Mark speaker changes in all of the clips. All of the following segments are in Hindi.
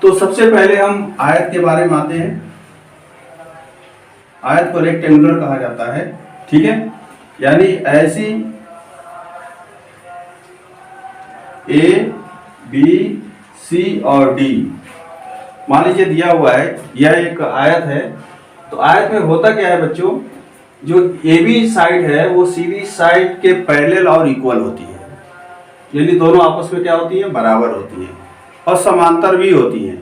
Speaker 1: तो सबसे पहले हम आयत के बारे में आते हैं। आयत को रेक्टेंगुलर कहा जाता है, ठीक है। यानी ऐसी ए बी सी और डी मान लीजिए दिया हुआ है, यह एक आयत है। तो आयत में होता क्या है बच्चों, जो ए बी साइड है वो सी बी साइड के पैरेलल और इक्वल होती है, यानी दोनों आपस में क्या होती है, बराबर होती है और समांतर भी होती है।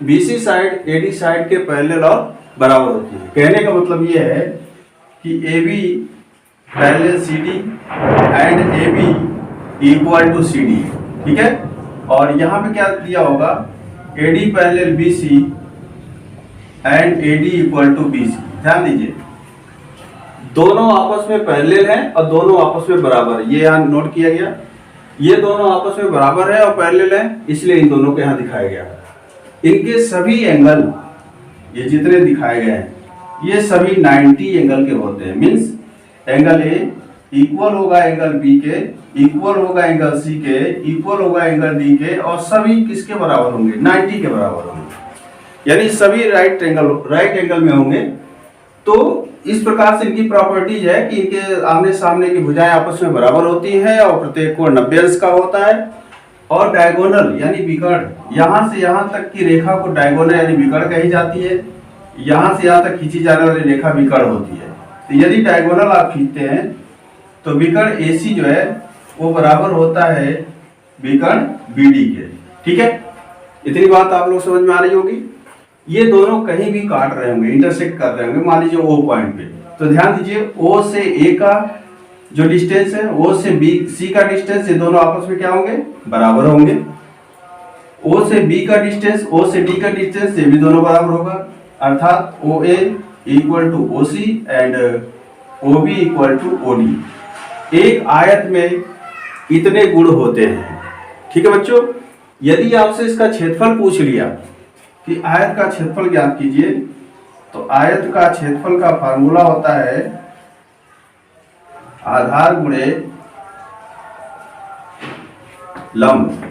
Speaker 1: बीसी साइड एडी साइड के पैरेलल और बराबर होती है। कहने का मतलब ये है कि A B parallel C D and A B equal to C D, ठीक है। और यहाँ पे क्या दिया होगा, A D parallel B C and A D equal to B C. ध्यान दीजिए, दोनों आपस में पैरेलल हैं और दोनों आपस में बराबर है। ये यहाँ नोट किया गया, ये दोनों आपस में बराबर है और पैरेलल है, इसलिए इन दोनों को यहाँ दिखाया गया। इनके सभी एंगल, ये जितने दिखाए गए हैं, ये सभी 90 एंगल के होते हैं। मीन्स एंगल ए इक्वल होगा एंगल बी के, इक्वल होगा एंगल सी के, इक्वल होगा एंगल डी के, और सभी किसके बराबर होंगे, 90 के बराबर होंगे, यानी सभी राइट एंगल में होंगे। तो इस प्रकार से इनकी प्रॉपर्टीज है कि इनके आमने सामने की भुजाएं आपस में बराबर होती हैं और प्रत्येक कोण 90 अंश का होता है। और डायगोनल यानी विकर्ण, यहाँ से यहाँ तक की रेखा को डायगोनल यानी विकर्ण कही जाती है। यहाँ से यहाँ तक खींची जाने वाली रेखा विकर्ण होती है। तो यदि डायगोनल आप खींचते हैं तो विकर्ण AC जो है वो बराबर होता है विकर्ण BD के, ठीक है। इतनी बात आप लोग समझ में आ रही होगी। ये दोनों कहीं भी काट रहे होंगे, इंटरसेक्ट कर रहे होंगे, मान लीजिए O पॉइंट पे। तो ध्यान दीजिए, O से A का जो डिस्टेंस है, O से B C का डिस्टेंस, ये दोनों आपस में क्या होंगे, बराबर होंगे। O से B का डिस्टेंस, O से D का डिस्टेंस, ये भी दोनों बराबर होगा। अर्थात OA equal to OC and OB equal to OD। एक आयत में इतने गुण होते हैं, ठीक है बच्चों। यदि आपसे इसका क्षेत्रफल पूछ लिया कि आयत का क्षेत्रफल ज्ञात कीजिए, तो आयत का क्षेत्रफल का फार्मूला होता है आधार गुणे लंब,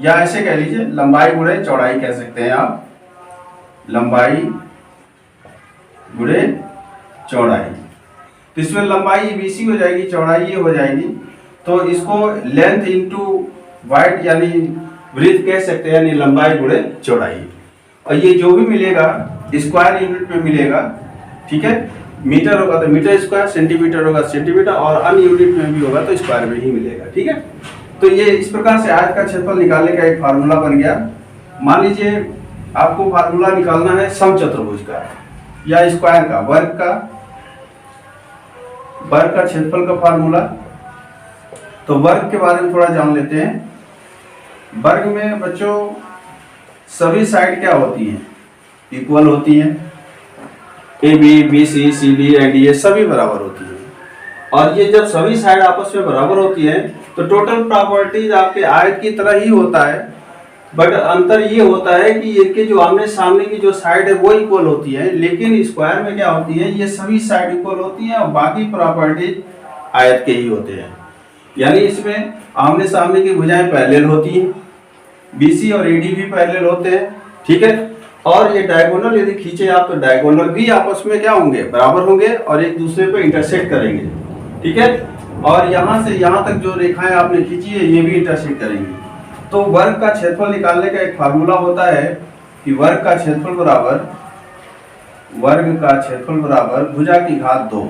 Speaker 1: या ऐसे कह लीजिए लंबाई गुणे चौड़ाई कह सकते हैं आप, लंबाई गुणे चौड़ाई। तो इसमें लंबाई BC हो जाएगी, चौड़ाई ये हो जाएगी। तो इसको लेंथ इनटू वाइड यानी ब्रीथ कह सकते हैं, यानी लंबाई गुणे चौड़ाई। और ये जो भी मिलेगा स्क्वायर यूनिट में मिलेगा, ठीक है। मीटर होगा तो मीटर स्क्वायर, सेंटीमीटर होगा सेंटीमीटर, और अन्य यूनिट में भी होगा तो स्क्वायर में ही मिलेगा, ठीक है। तो ये इस प्रकार से आयत का क्षेत्रफल निकालने का एक फार्मूला बन गया। मान लीजिए आपको फार्मूला निकालना है समचतुर्भुज का या स्क्वायर का, वर्ग का क्षेत्रफल का फार्मूला। तो वर्ग के बारे में थोड़ा जान लेते हैं। वर्ग में बच्चों सभी साइड क्या होती हैं, इक्वल होती हैं। AB BC CD एंड ये सभी बराबर होती है। और ये जब सभी साइड आपस में बराबर होती है तो टोटल प्रॉपर्टीज आपके आयत की तरह ही होता है, बट अंतर ये होता है कि इनके जो आमने सामने की जो साइड है वो इक्वल होती है, लेकिन स्क्वायर में क्या होती है, ये सभी साइड इक्वल होती है और बाकी प्रॉपर्टीज आयत के ही होते हैं। यानी इसमें आमने सामने की भुजाएं पैरेलल होती हैं, BC और AD भी पैरेलल होते हैं, ठीक है। और ये डायगोनल यदि खींचे आप तो डायगोनल भी आपस में क्या होंगे, बराबर होंगे और एक दूसरे पे इंटरसेक्ट करेंगे, ठीक है। और यहाँ से यहाँ तक जो रेखाएं आपने खींची है ये भी इंटरसेक्ट करेंगी। तो वर्ग का क्षेत्रफल निकालने का एक फार्मूला होता है कि वर्ग का क्षेत्रफल बराबर भुजा की घात 2।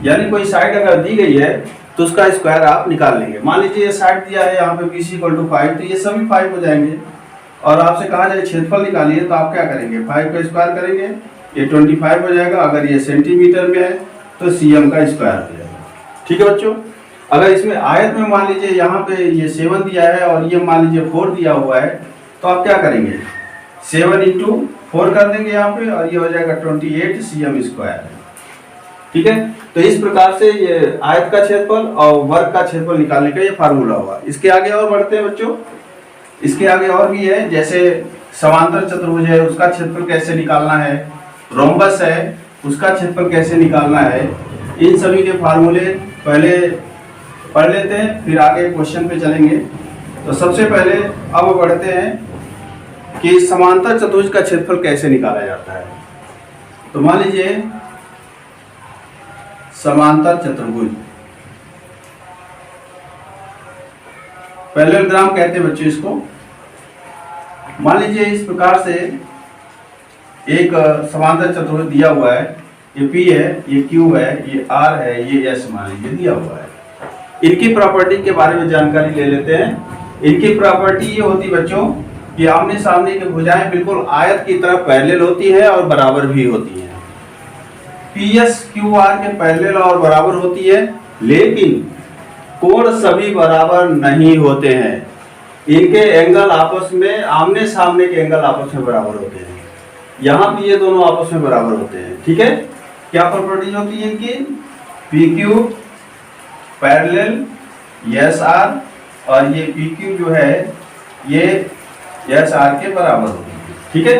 Speaker 1: यानी कोई साइड अगर दी गई है तो उसका स्क्वायर आप निकाल लेंगे। मान लीजिए ये साइड दिया है यहाँ पे BC इक्वल टू 5, तो ये सभी 5 हो जाएंगे। और आपसे कहा जाए क्षेत्रफल निकालिए, तो आप क्या करेंगे, 5 का स्क्वायर करेंगे, ये 25 हो जाएगा। अगर ये सेंटीमीटर में है तो CM का स्क्वायर हो जाएगा, ठीक है बच्चों। अगर इसमें आयत में मान लीजिए यहाँ पे ये 7 दिया है और ये मान लीजिए 4 दिया हुआ है, तो आप क्या करेंगे, 7 इंटू 4 कर देंगे यहाँ पे, और ये हो जाएगा 28 CM स्क्वायर, ठीक है। तो इस प्रकार से ये आयत का क्षेत्रफल और वर्ग का क्षेत्रफल निकालने का ये फार्मूला हुआ। इसके आगे और बढ़ते हैं बच्चों। इसके आगे और भी है, जैसे समांतर चतुर्भुज है उसका क्षेत्रफल कैसे निकालना है, रोम्बस है उसका क्षेत्रफल कैसे निकालना है। इन सभी के फार्मूले पहले पढ़ लेते हैं, फिर आगे क्वेश्चन पे चलेंगे। तो सबसे पहले अब बढ़ते हैं कि समांतर चतुर्भुज का क्षेत्रफल कैसे निकाला जाता है। तो मान लीजिए समांतर चतुर्भुज, पैरेललोग्राम कहते हैं बच्चों इसको। मान लीजिए इस प्रकार से एक समांतर चतुर्भुज दिया हुआ है, ये P है, ये Q है, ये R है, ये S मान लीजिए दिया हुआ है। इनकी प्रॉपर्टी के बारे में जानकारी ले लेते हैं। इनकी प्रॉपर्टी ये होती बच्चों कि आमने सामने की भुजाएं बिल्कुल आयत की तरह पैरेलल होती है और बराबर भी होती है। PS QR के पैरेलल और बराबर होती है, लेकिन कोण सभी बराबर नहीं होते हैं। इनके एंगल आपस में, आमने सामने के एंगल आपस में बराबर होते हैं। यहाँ भी ये दोनों आपस में बराबर होते हैं। ठीक है, क्या प्रॉपर्टीज होती है इनकी? PQ पैरेलल SR, और ये PQ जो है ये SR के बराबर होती है। ठीक है,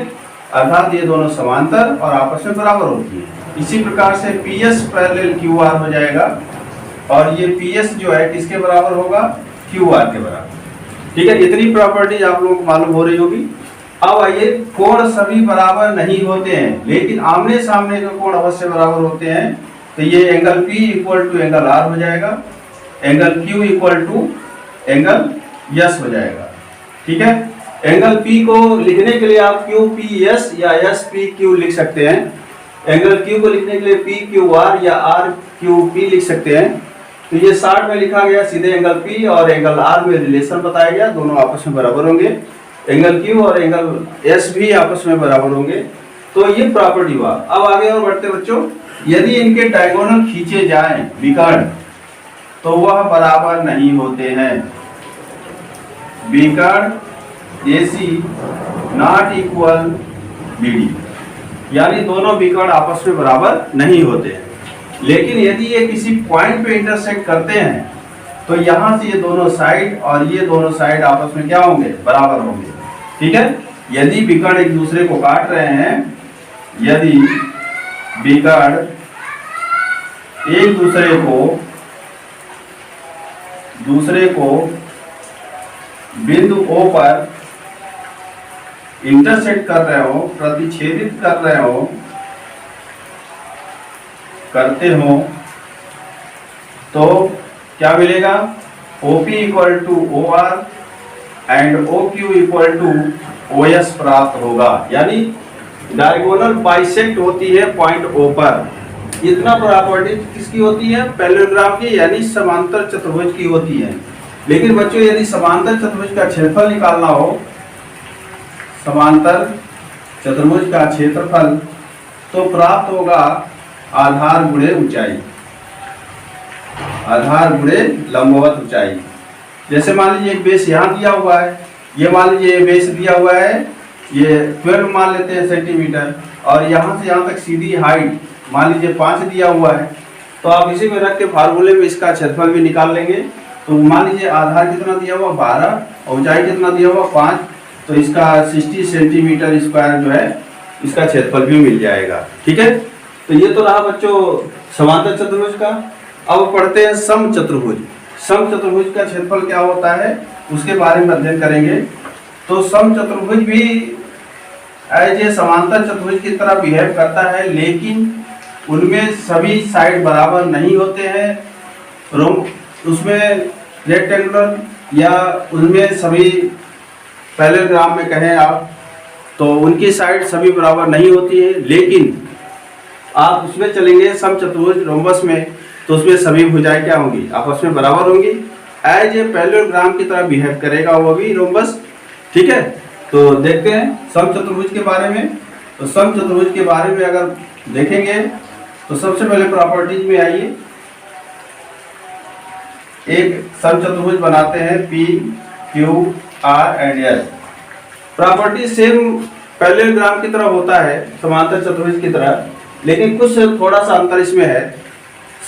Speaker 1: अर्थात ये दोनों समांतर और आपस में बराबर होती है। इसी प्रकार से PS पैरेलल QR हो जाएगा, और ये PS जो है किसके बराबर होगा? QR के बराबर। ठीक है, इतनी प्रॉपर्टीज आप लोगों को मालूम हो रही होगी। अब आइए, कोण सभी बराबर नहीं होते हैं, लेकिन आमने सामने के कोण अवश्य बराबर होते हैं। तो ये angle P equal to angle R हो जाएगा, angle Q equal to angle S हो जाएगा। ठीक है, एंगल P को लिखने के लिए आप QPS या SPQ लिख सकते हैं। एंगल Q को लिखने के लिए PQR या RQP लिख सकते हैं। तो ये 60 में लिखा गया, सीधे एंगल P और एंगल R में रिलेशन बताया गया, दोनों आपस में बराबर होंगे। एंगल Q और एंगल S भी आपस में बराबर होंगे। तो ये प्रॉपर्टी हुआ। अब आगे और बढ़ते बच्चों, यदि इनके डायगोनल खींचे जाएं विकर्ण, तो वह बराबर नहीं होते हैं। विकर्ण AC नॉट इक्वल BD, यानी दोनों विकर्ण आपस में बराबर नहीं होते हैं। लेकिन यदि ये किसी पॉइंट पे इंटरसेक्ट करते हैं, तो यहाँ से ये दोनों साइड और ये दोनों साइड आपस में क्या होंगे? बराबर होंगे। ठीक है, यदि विकर्ण एक दूसरे को काट रहे हैं, यदि विकर्ण एक दूसरे को बिंदु O पर इंटरसेक्ट कर रहे हो, प्रतिच्छेदित कर रहे हो, करते हो, तो क्या मिलेगा? OP equal to OR and OQ equal to OS प्राप्त होगा। यानी डायगोनल बाइसेक्ट होती है पॉइंट O पर। इतना प्रॉपर्टी किसकी होती है? पैरेललोग्राम की, यानी समांतर चतुर्भुज की होती है। लेकिन बच्चों, यदि समांतर चतुर्भुज का क्षेत्रफल निकालना हो, समांतर चतुर्भुज का क्षेत्रफल, तो प्राप्त होगा आधार गुणे ऊंचाई, आधार गुणे लंबवत ऊंचाई। जैसे मान लीजिए एक बेस यहाँ दिया हुआ है, ये मान लीजिए ये बेस दिया हुआ है, ये 12 मान लेते हैं सेंटीमीटर, और यहाँ से यहाँ तक सीधी हाइट मान लीजिए 5 दिया हुआ है। तो आप इसी में रख के फार्मूले में इसका क्षेत्रफल भी निकाल लेंगे। तो मान लीजिए आधार कितना दिया हुआ? 12, और ऊंचाई कितना दिया हुआ? 5। तो इसका 60 सेंटीमीटर स्क्वायर जो है, इसका क्षेत्रफल भी मिल जाएगा। ठीक है, तो ये तो रहा बच्चों समांतर चतुर्भुज का। अब पढ़ते हैं सम चतुर्भुज। सम चतुर्भुज का क्षेत्रफल क्या होता है, उसके बारे में अध्ययन करेंगे। तो सम चतुर्भुज भी एज ए समांतर चतुर्भुज की तरह बिहेव करता है, लेकिन उनमें सभी साइड बराबर नहीं होते हैं। उसमें रेक्टेंगुलर या उनमें सभी पैरेललोग्राम में कहें आप, तो उनकी साइड सभी बराबर नहीं होती है। लेकिन आप उसमें चलेंगे सम चतुर्भुज रोम्बस में, तो उसमें सभी भुजाएं क्या होंगी? आपस में बराबर होंगी। एज ए पैरेललोग्राम की तरह बिहेव करेगा वो भी रोम्बस। ठीक है, तो देखते हैं सम चतुर्भुज के बारे में। तो सम चतुर्भुज के बारे में अगर देखेंगे, तो सबसे पहले प्रॉपर्टीज में आइए, एक सम चतुर्भुज बनाते हैं P, Q, R and S। Property same parallelogram की तरह होता है, समांतर चतुर्भुज की तरह, लेकिन कुछ थोड़ा सा अंतर इसमें है।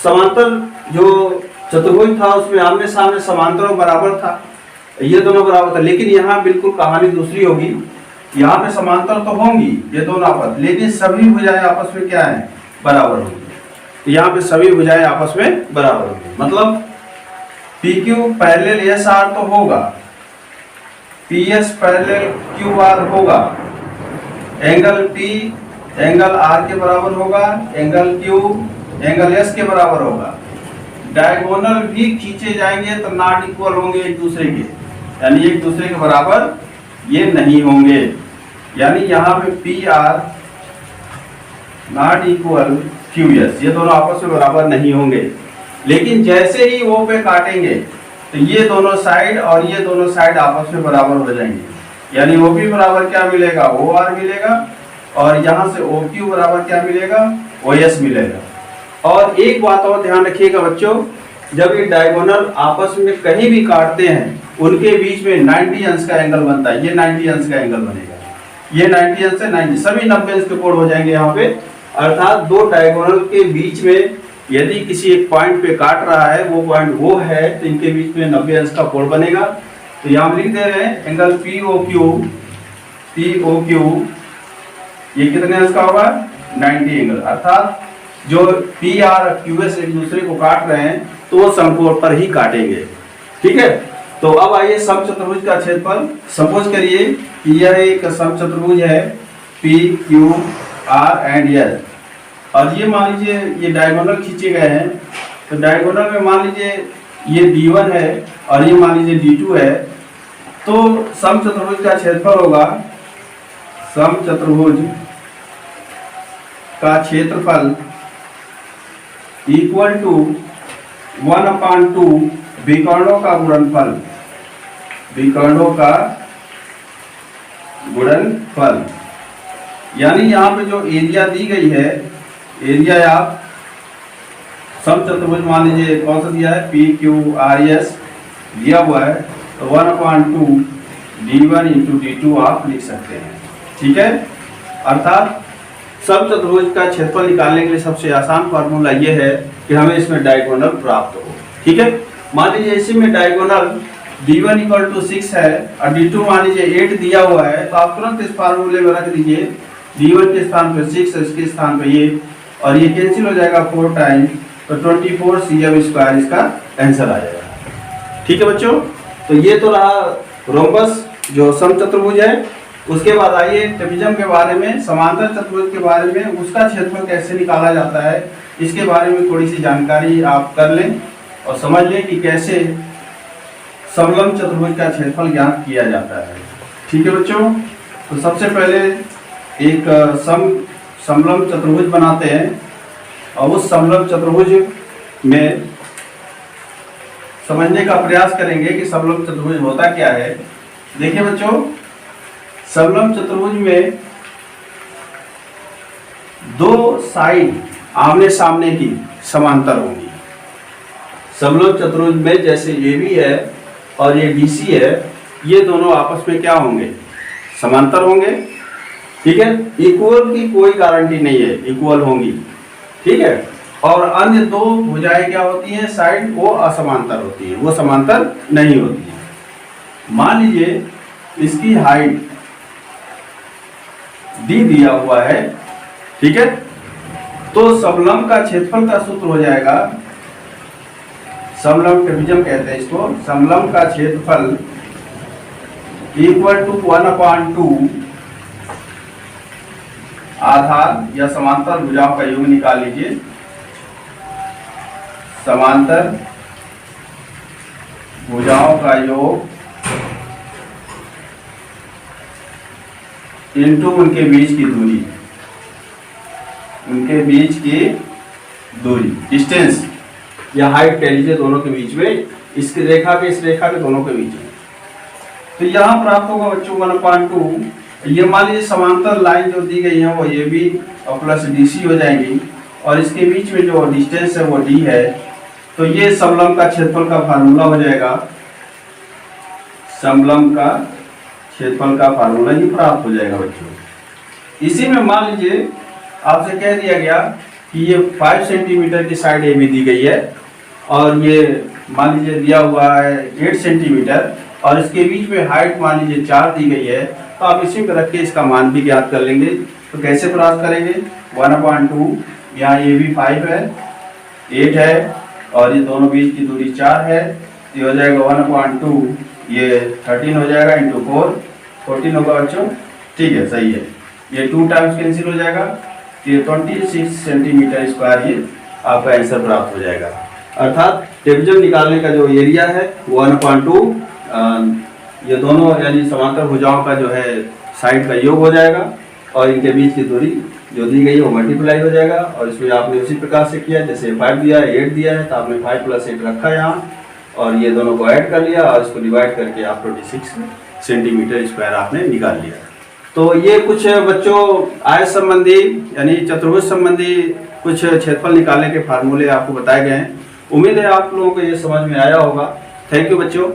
Speaker 1: समांतर जो चतुर्भुज था उसमें आमने सामने समांतर और बराबर था, ये दोनों बराबर था। लेकिन यहाँ बिल्कुल कहानी दूसरी होगी। यहाँ पे समांतर तो होंगी ये दोनों आपस, लेकिन सभी भुजाएं आपस में क्या है? बराबर होंगी। यहाँ पे सभी भुजाएं आपस में बराबर होंगी, मतलब PQ पैरेलल SR तो होगा, P S parallel Q R होगा, एंगल पी एंगल आर के बराबर होगा, एंगल क्यू एंगल एस के बराबर होगा। डायगोनल भी खींचे जाएंगे तो नॉट इक्वल होंगे एक दूसरे के, यानी एक दूसरे के बराबर ये नहीं होंगे। यानी यहाँ पे P R not equal Q S, ये दोनों आपस में बराबर नहीं होंगे। लेकिन जैसे ही वो पे काटेंगे तो ये दोनों साइड और ये दोनों साइड आपस में बराबर हो जाएंगे। यानी ओ पी बराबर क्या मिलेगा, ओ आर मिलेगा, और यहाँ से ओ क्यू बराबर क्या मिलेगा, ओ एस मिलेगा। और एक बात और ध्यान रखिएगा बच्चों, जब ये डायगोनल आपस में कहीं भी काटते हैं उनके बीच में 90 अंश का एंगल बनता है। ये 90 अंश का एंगल बनेगा, ये 90 अंश से 90, सभी 90 अंश के कोण हो जाएंगे यहाँ पे। अर्थात दो डायगोनल के बीच में यदि किसी एक पॉइंट पे काट रहा है, वो पॉइंट वो है, तो इनके बीच में 90 अंश का कोण बनेगा। तो यहाँ हम लिख दे रहे हैं एंगल पी ओ क्यू, ये कितने अंश का होगा, 90 एंगल। अर्थात जो पी आर क्यू एस एक दूसरे को काट रहे हैं तो वो समकोण पर ही काटेंगे। ठीक है, तो अब आइए समचतुर्भुज का क्षेत्रफल। सपोज करिए कि यह एक समचतुर्भुज है P Q R and S, और ये मान लीजिए ये डायगोनल खींचे गए हैं। तो डायगोनल में मान लीजिए ये D1 है और ये मान लीजिए D2 है। तो समचतुर्भुज का क्षेत्रफल होगा, समचतुर्भुज का क्षेत्रफल इक्वल टू 1/2 विकर्णों का गुणनफल, विकर्णों का गुणनफल। यानी यहाँ पे जो एरिया दी गई है, एरिया आप समचतुर्भुज मान लीजिए कौन सा दिया है, पी क्यू आर एस दिया हुआ है, तो 1/2 D1 × D2 आप लिख सकते हैं। ठीक है, अर्थात समचतुर्भुज का क्षेत्रफल निकालने के लिए सबसे आसान फार्मूला ये है कि हमें इसमें डायगोनल प्राप्त हो। ठीक है, मान लीजिए इसी में डायगोनल D1 = 6 है और D2 मान लीजिए 8 दिया हुआ है, तो आप तुरंत इस फार्मूले में रख दीजिए D1 के स्थान पर 6, इसके स्थान पर ये, और ये कैंसिल हो जाएगा 4 टाइम, तो 24cm² इसका आंसर आ जाएगा। ठीक है बच्चों, तो ये तो रहा रोम्बस जो समचतुर्भुज है। उसके बाद आइए ट्रेपेजियम के बारे में, समांतर चतुर्भुज के बारे में, उसका क्षेत्रफल कैसे निकाला जाता है इसके बारे में थोड़ी सी जानकारी आप कर लें और समझ लें कि कैसे समलंब चतुर्भुज का क्षेत्रफल ज्ञात किया जाता है। ठीक है बच्चों, तो सबसे पहले एक समलंब चतुर्भुज बनाते हैं और उस समलंब चतुर्भुज में समझने का प्रयास करेंगे कि समलंब चतुर्भुज होता क्या है। देखिए बच्चों, समलंब चतुर्भुज में दो साइड आमने सामने की समांतर होंगी। समलंब चतुर्भुज में जैसे AB है और ये BC है, ये दोनों आपस में क्या होंगे, समांतर होंगे। ठीक है, इक्वल की कोई गारंटी नहीं है, इक्वल होंगी। ठीक है, और अन्य दो भुजाएं क्या होती हैं, साइड, वो असमांतर होती है, वो समांतर नहीं होती है। मान लीजिए इसकी हाइट D दिया हुआ है। ठीक है, तो समलंब का क्षेत्रफल का सूत्र हो जाएगा, समलंब ट्रेपेजियम कहते हैं इसको, समलंब का क्षेत्रफल इक्वल टू 1/2 आधार या समांतर भुजाओं का योग निकाल लीजिए, समांतर भुजाओं का योग इनटू उनके बीच की दूरी, उनके बीच की दूरी, डिस्टेंस या हाइट कह लीजिए दोनों के बीच में, इस रेखा के इस रेखा के दोनों के बीच में। तो यहाँ प्राप्त होगा बच्चों 1/2। ये मान लीजिए समांतर लाइन जो दी गई है वो AB और प्लस DC हो जाएंगी, और इसके बीच में जो डिस्टेंस है वो D है। तो ये समलंब का क्षेत्रफल का फार्मूला हो जाएगा, समलंब का क्षेत्रफल का फार्मूला ये प्राप्त हो जाएगा बच्चों। इसी में मान लीजिए आपसे कह दिया गया कि ये 5 सेंटीमीटर की साइड AB दी गई है और ये मान लीजिए दिया हुआ है 8 सेंटीमीटर, और इसके बीच में हाइट मान लीजिए 4 दी गई है। तो आप इसी में रख के इसका मान भी ज्ञात कर लेंगे। तो कैसे प्राप्त करेंगे, 1/2, यहाँ AB 5 है, 8 है, और ये दोनों बीच की दूरी 4 है, ये हो जाएगा 1/2 ये 13 हो जाएगा इंटू 4, 14 होगा बच्चों। ठीक है, सही है। ये 2 टाइम्स कैंसिल हो जाएगा, ये 26 सेंटीमीटर स्क्वायर ये आपका आंसर प्राप्त हो जाएगा। अर्थात ट्रेपेजम निकालने का जो एरिया है 1/2 ये दोनों यानी समांतर भुजाओं का जो है साइड का योग हो जाएगा और इनके बीच की दूरी जो दी गई है वो मल्टीप्लाई हो जाएगा। और इसमें आपने उसी प्रकार से किया, जैसे 5 दिया है 8 दिया है तो आपने 5 + 8 रखा यहाँ और ये दोनों को ऐड कर लिया और इसको डिवाइड करके आप 26 सेंटीमीटर स्क्वायर आपने निकाल लिया। तो ये कुछ बच्चों आयत संबंधी यानी चतुर्भुज संबंधी कुछ क्षेत्रफल निकालने के फार्मूले आपको बताए गए हैं। उम्मीद है आप लोगों को ये समझ में आया होगा। थैंक यू बच्चों।